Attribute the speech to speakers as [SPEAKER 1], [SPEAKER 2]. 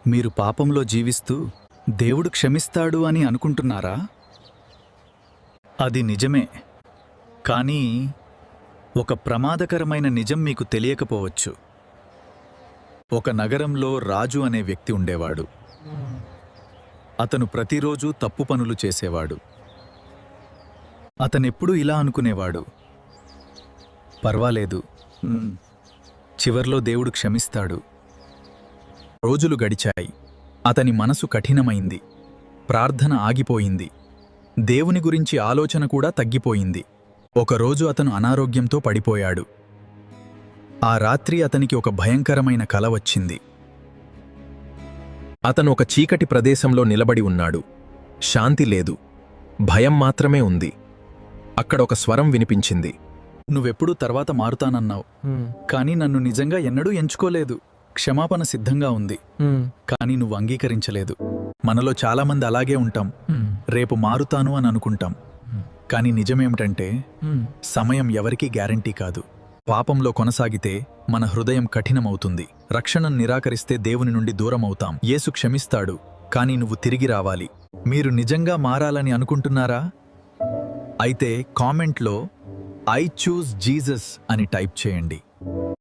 [SPEAKER 1] మీరు పాపంలో జీవిస్తూ దేవుడు క్షమిస్తాడు అని అనుకుంటున్నారా? అది నిజమే. కానీ ఒక ప్రమాదకరమైన నిజం మీకు తెలియకపోవచ్చు. ఒక నగరంలో రాజు అనే వ్యక్తి ఉండేవాడు. అతను ప్రతిరోజూ తప్పు పనులు చేసేవాడు. అతనెప్పుడూ ఇలా అనుకునేవాడు, పర్వాలేదు, చివర్లో దేవుడు క్షమిస్తాడు. రోజులు గడిచాయి. అతని మనసు కఠినమైంది. ప్రార్థన ఆగిపోయింది. దేవుని గురించి ఆలోచన కూడా తగ్గిపోయింది. ఒకరోజు అతను అనారోగ్యంతో పడిపోయాడు. ఆ రాత్రి అతనికి ఒక భయంకరమైన కల వచ్చింది.
[SPEAKER 2] అతను ఒక చీకటి ప్రదేశంలో నిలబడి ఉన్నాడు. శాంతి లేదు, భయం మాత్రమే ఉంది. అక్కడ ఒక స్వరం వినిపించింది.
[SPEAKER 1] నువ్వెప్పుడూ తర్వాత మారుతానన్నావు, కానీ నన్ను నిజంగా ఎన్నడూ ఎంచుకోలేదు. క్షమాపణ సిద్ధంగా ఉంది, కానీ నువ్వు అంగీకరించలేదు. మనలో చాలామంది అలాగే ఉంటాం. రేపు మారుతాను అని అనుకుంటాం, కానీ నిజమేమిటంటే సమయం ఎవరికీ గ్యారంటీ కాదు. పాపంలో కొనసాగితే మన హృదయం కఠినమవుతుంది. రక్షణను నిరాకరిస్తే దేవుని నుండి దూరమవుతాం. యేసు క్షమిస్తాడు, కానీ నువ్వు తిరిగి రావాలి. మీరు నిజంగా మారాలని అనుకుంటున్నారా? అయితే కామెంట్లో ఐ చూజ్ జీసస్ అని టైప్ చేయండి.